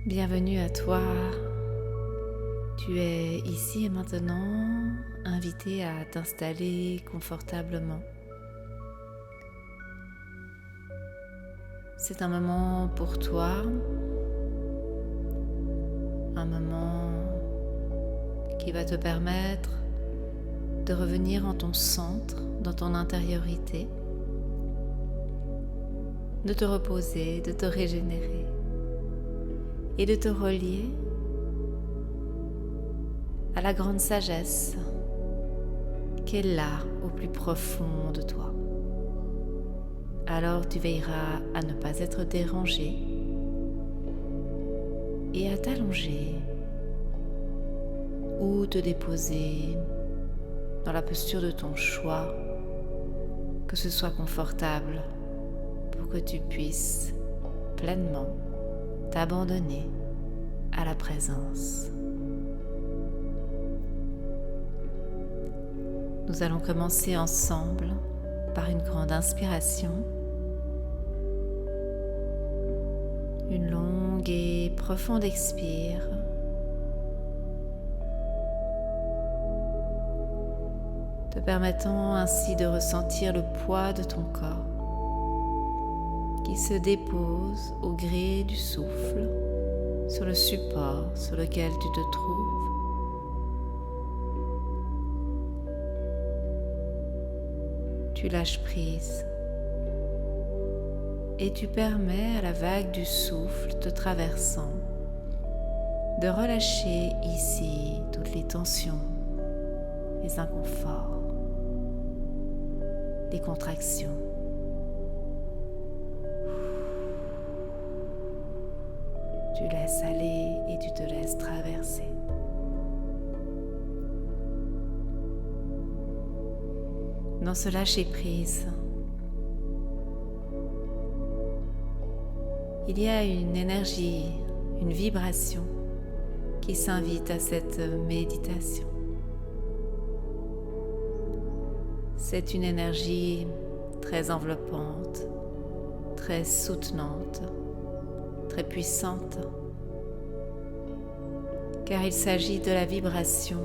Bienvenue à toi. Tu es ici et maintenant invité à t'installer confortablement. C'est un moment pour toi, un moment qui va te permettre de revenir en ton centre, dans ton intériorité, de te reposer, de te régénérer et de te relier à la grande sagesse qui est là au plus profond de toi. Alors tu veilleras à ne pas être dérangé et à t'allonger ou te déposer dans la posture de ton choix, que ce soit confortable pour que tu puisses pleinement t'abandonner à la présence. Nous allons commencer ensemble par une grande inspiration, une longue et profonde expire, te permettant ainsi de ressentir le poids de ton corps qui se dépose au gré du souffle sur le support sur lequel tu te trouves. Tu lâches prise et tu permets à la vague du souffle te traversant de relâcher ici toutes les tensions, les inconforts, les contractions. Tu laisses aller et tu te laisses traverser. Dans ce lâcher-prise, il y a une énergie, une vibration qui s'invite à cette méditation. C'est une énergie très enveloppante, très soutenante, très puissante, car il s'agit de la vibration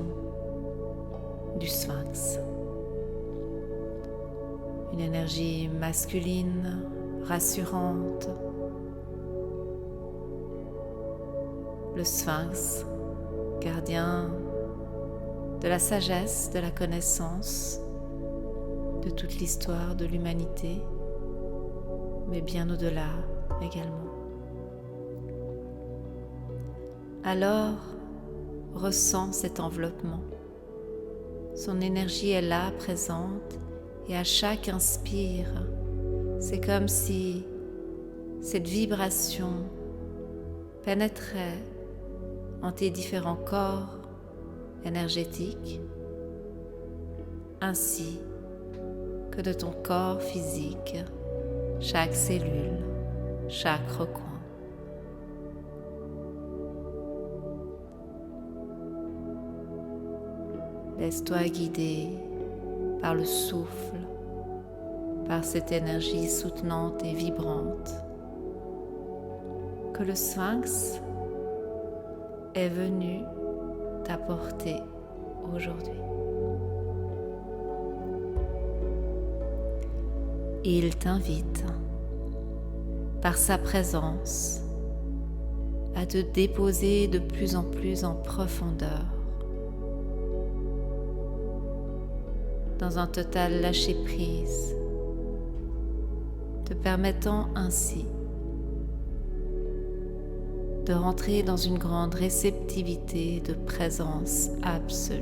du sphinx. Une énergie masculine, rassurante. Le sphinx, gardien de la sagesse, de la connaissance, de toute l'histoire de l'humanité, mais bien au-delà également. Alors, ressens cet enveloppement. Son énergie est là, présente, et à chaque inspire, c'est comme si cette vibration pénétrait en tes différents corps énergétiques, ainsi que de ton corps physique, chaque cellule, chaque recoin. Laisse-toi guider par le souffle, par cette énergie soutenante et vibrante que le sphinx est venu t'apporter aujourd'hui. Il t'invite par sa présence à te déposer de plus en plus en profondeur dans un total lâcher-prise, te permettant ainsi de rentrer dans une grande réceptivité de présence absolue.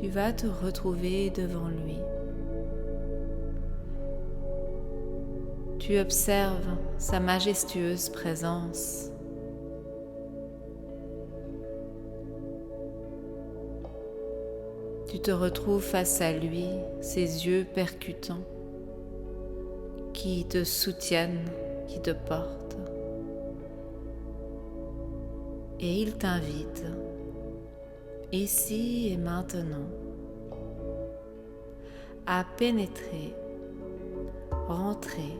Tu vas te retrouver devant lui. Tu observes sa majestueuse présence. Tu te retrouves face à lui, ses yeux percutants, qui te soutiennent, qui te portent. Et il t'invite, ici et maintenant, à pénétrer, rentrer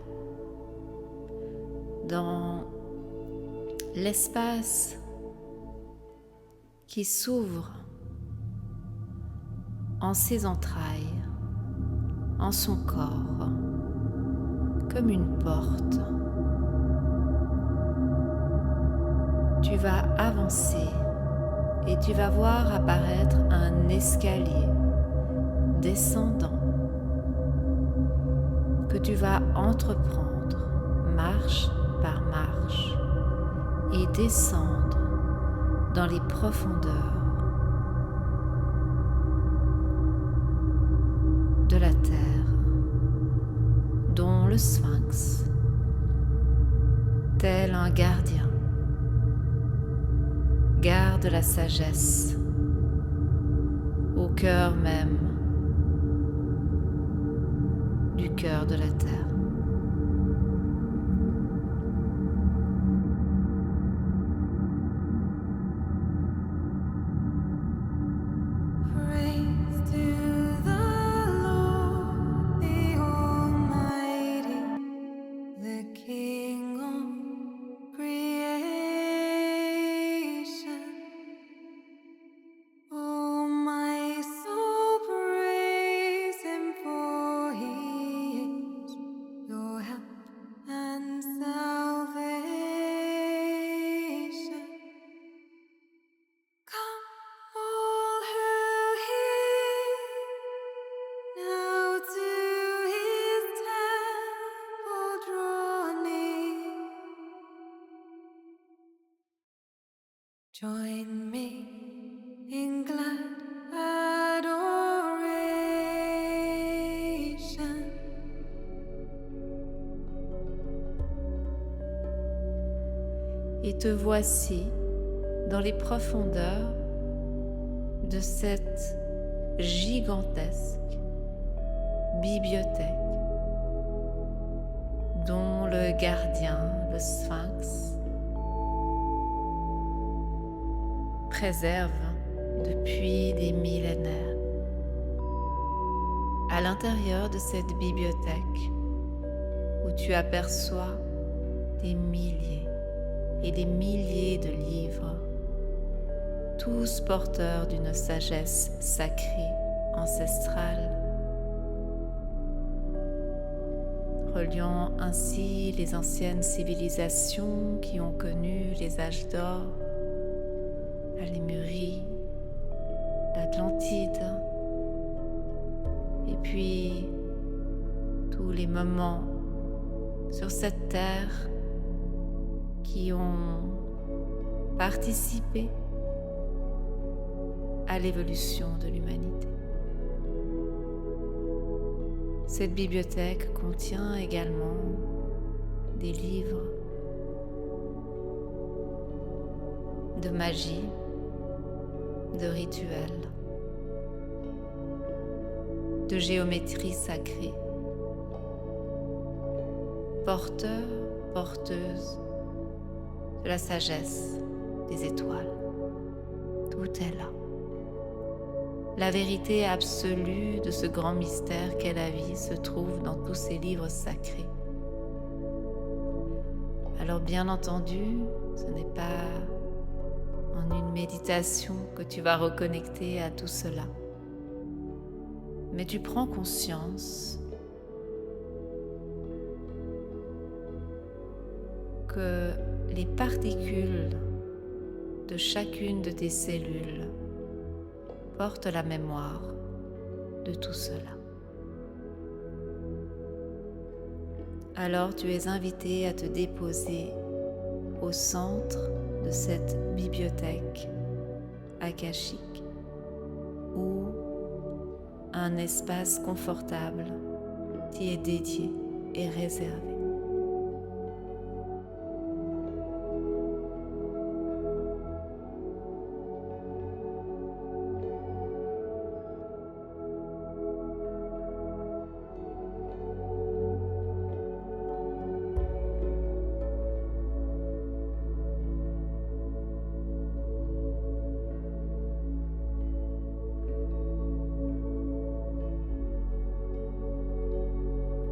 dans l'espace qui s'ouvre en ses entrailles, en son corps, comme une porte. Tu vas avancer et tu vas voir apparaître un escalier descendant que tu vas entreprendre marche par marche et descendre dans les profondeurs de la terre, dont le sphinx, tel un gardien, garde la sagesse au cœur même du cœur de la terre. Join me in glad adoration. Et te voici dans les profondeurs de cette gigantesque bibliothèque dont le gardien, le sphinx, préserve depuis des millénaires. À l'intérieur de cette bibliothèque où tu aperçois des milliers et des milliers de livres, tous porteurs d'une sagesse sacrée, ancestrale, reliant ainsi les anciennes civilisations qui ont connu les âges d'or, la Lémurie, l'Atlantide, et puis tous les moments sur cette terre qui ont participé à l'évolution de l'humanité. Cette bibliothèque contient également des livres de magie, de rituels, de géométrie sacrée, porteurs, porteuses de la sagesse des étoiles. Tout est là. La vérité absolue de ce grand mystère qu'est la vie se trouve dans tous ces livres sacrés. Alors bien entendu, ce n'est pas en une méditation que tu vas reconnecter à tout cela, mais tu prends conscience que les particules de chacune de tes cellules portent la mémoire de tout cela. Alors tu es invité à te déposer au centre de cette bibliothèque akashique où un espace confortable t'y est dédié et réservé.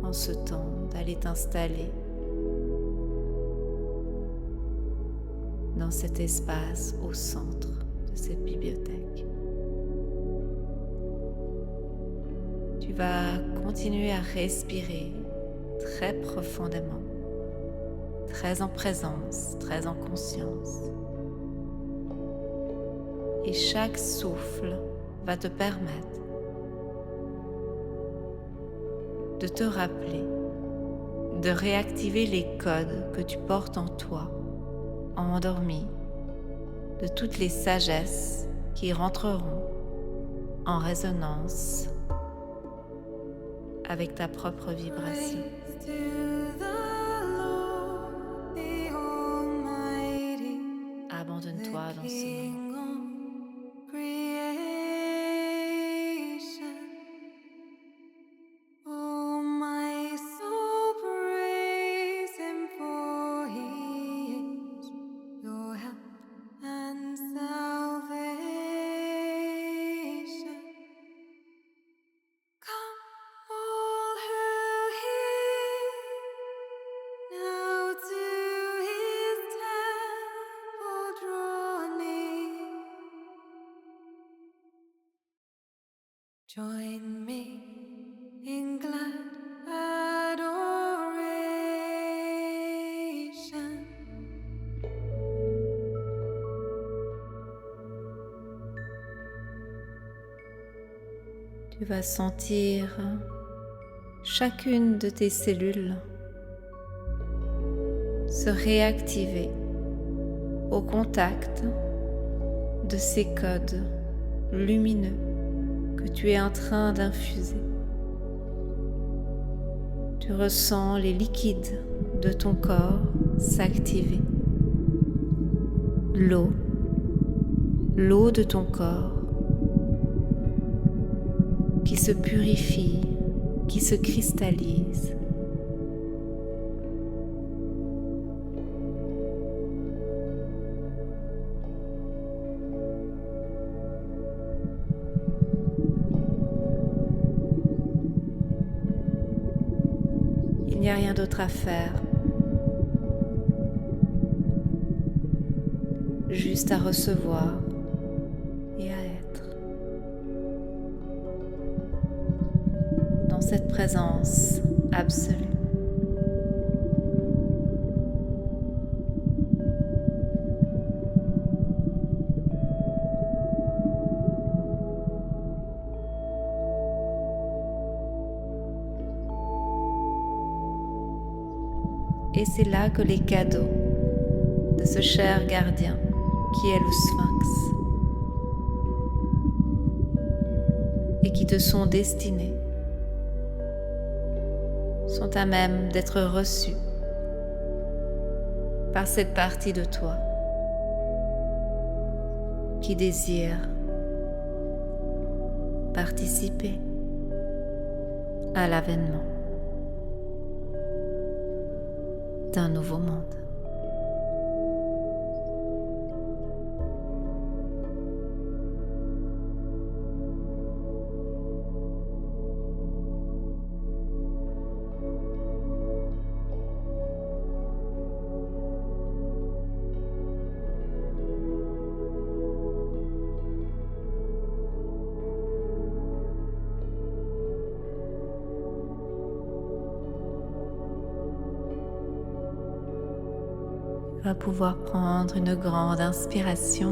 en ce temps d'aller t'installer dans cet espace au centre de cette bibliothèque. Tu vas continuer à respirer très profondément, très en présence, très en conscience. Et chaque souffle va te permettre de te rappeler, de réactiver les codes que tu portes en toi, endormis, de toutes les sagesses qui rentreront en résonance avec ta propre vibration. Praise to the Lord, the Almighty, Abandonne-toi the dans ce moment. King of creation. Oh, my soul, praise Him, for He is your help and salvation. Come, all who hear, now to His temple draw near. Join me in glad adoration. Tu vas sentir chacune de tes cellules se réactiver au contact de ces codes lumineux que tu es en train d'infuser. Tu ressens les liquides de ton corps s'activer. L'eau de ton corps qui se purifie, qui se cristallise. Il n'y a rien d'autre à faire, juste à recevoir et à être dans cette présence absolue. Et c'est là que les cadeaux de ce cher gardien qui est le Sphinx et qui te sont destinés sont à même d'être reçus par cette partie de toi qui désire participer à l'avènement d'un nouveau monde. Tu vas pouvoir prendre une grande inspiration,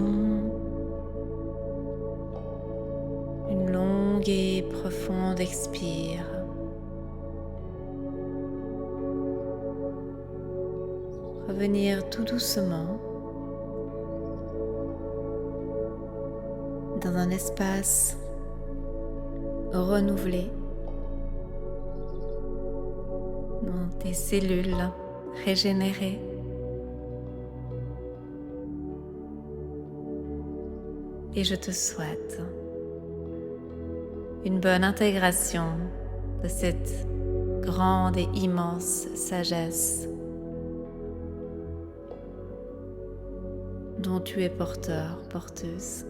une longue et profonde expire. Revenir tout doucement dans un espace renouvelé, dans tes cellules régénérées. Et je te souhaite une bonne intégration de cette grande et immense sagesse dont tu es porteur, porteuse.